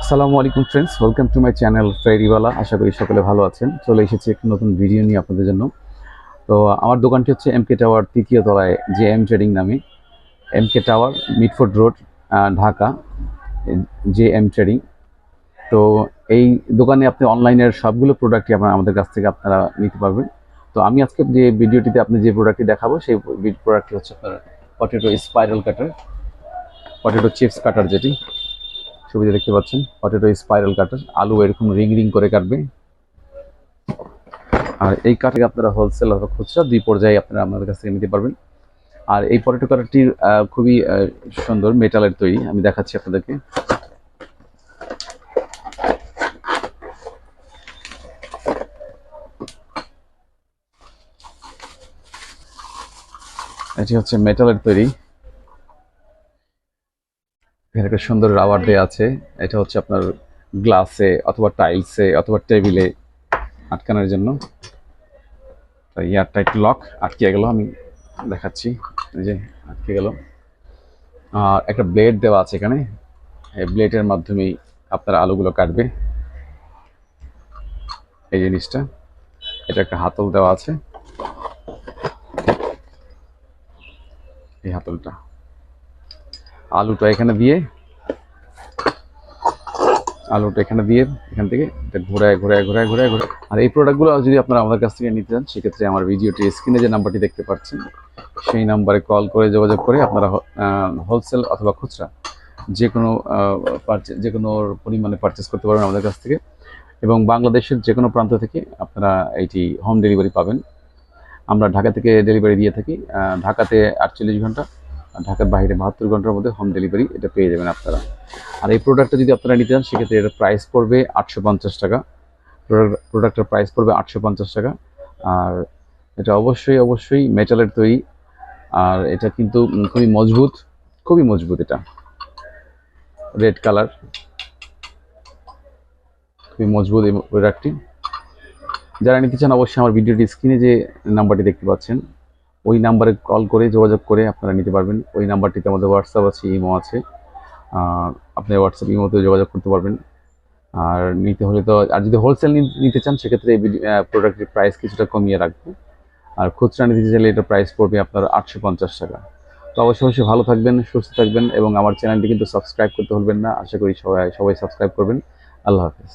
আসসালামু আলাইকুম friends, welcome to my channel ফেরিওয়ালা। আশা করি সকলে ভালো আছেন। চলে এসেছি একটি নতুন ভিডিও নিয়ে আপনাদের জন্য। তো আমার দোকানটি হচ্ছে এমকে টাওয়ার তৃতীয় তলায়, যে এম ট্রেডিং নামে। এমকে টাওয়ার, মিটফোর্ড রোড, ঢাকা, যে এম ট্রেডিং। তো এই দোকানে আপনি অনলাইনের সবগুলো প্রোডাক্টই আমাদের কাছ থেকে আপনারা নিতে পারবেন। তো আমি আজকে যে ভিডিওটিতে আপনি যে প্রোডাক্টটি দেখাবো, সেই প্রোডাক্টটি হচ্ছে আপনার পটেটো স্পাইরাল কাটার, পটেটো চিপস কাটার, যেটি ছবিতে দেখতে পাচ্ছেন। পটেটো স্পাইরাল কাটার, আলু এরকম রিং রিং করে কাটবে। আর এই কাটাকে আপনারা হোলসেল অথবা খুচরা দুই পর্যায়ে আপনারা আমাদের কাছ থেকে নিতে পারবেন। আর এই পটেটো কাটারটির খুবই সুন্দর, মেটালের তৈরি। আমি দেখাচ্ছি আপনাদেরকে। এটি হচ্ছে মেটালের তৈরি, এখানে একটা সুন্দর রাবার দেওয়া আছে। এটা হচ্ছে আপনার গ্লাসে অথবা টাইলসে অথবা টেবিলে আটকানোর জন্য। এয়ার টাইট লক, আটকে গেল। আমি দেখাচ্ছি, এই যে আটকে গেল। আর একটা ব্লেড দেওয়া আছে এখানে, এই ব্লেডের মাধ্যমেই আপনার আলুগুলো কাটবে। এই জিনিসটা, এটা একটা হাতল দেওয়া আছে। এই হাতলটা আলুটা এখানে দিয়ে এখান থেকে এটা ঘোরায় ঘোরায় ঘোরায় ঘোরায় ঘোরায়। আর এই প্রোডাক্টগুলো যদি আপনারা আমাদের কাছ থেকে নিতে চান, সেক্ষেত্রে আমার ভিডিওটির স্ক্রিনে যে নাম্বারটি দেখতে পাচ্ছেন, সেই নাম্বারে কল করে যোগাযোগ করে আপনারা হোলসেল অথবা খুচরা যে কোনো পরিমাণে পারচেস করতে পারবেন আমাদের কাছ থেকে। এবং বাংলাদেশের যে কোনো প্রান্ত থেকে আপনারা এইটি হোম ডেলিভারি পাবেন। আমরা ঢাকা থেকে ডেলিভারি দিয়ে থাকি। ঢাকাতে 48 ঘন্টা, ঢাকার বাইরে 72 ঘন্টার মধ্যে হোম ডেলিভারি এটা পেয়ে যাবেন আপনারা। আর এই প্রোডাক্টটা যদি আপনারা নিতে চান, সেক্ষেত্রে এটার প্রাইস পড়বে 850 টাকা। প্রোডাক্টের প্রাইস পড়বে 850 টাকা। আর এটা অবশ্যই মেটালের তৈরি। আর এটা কিন্তু খুবই মজবুত। এটা রেড কালার, খুবই মজবুত এই প্রোডাক্টটি। যারা নিতে চান, অবশ্যই আমার ভিডিওটি স্ক্রিনে যে নাম্বারটি দেখতে পাচ্ছেন, ওই নাম্বারে কল করে যোগাযোগ করে আপনারা নিতে পারবেন। ওই নাম্বারটিতে আমাদের হোয়াটসঅ্যাপ আছে, ইমো আছে। আপনি হোয়াটসঅ্যাপ ইমোতে যোগাযোগ করতে পারবেন। আর নিতে হলে তো, আর যদি হোলসেল নিতে চান, সেক্ষেত্রে এই প্রোডাক্টের প্রাইস কিছুটা কমিয়ে রাখবো। আর খুচরা নিতে চাইলে এটা প্রাইস পড়বে আপনার 850 টাকা। তো অবশ্যই ভালো থাকবেন, সুস্থ থাকবেন, এবং আমার চ্যানেলটি কিন্তু সাবস্ক্রাইব করতে ভুলবেন না। আশা করি সবাই সাবস্ক্রাইব করবেন। আল্লাহ হাফেজ।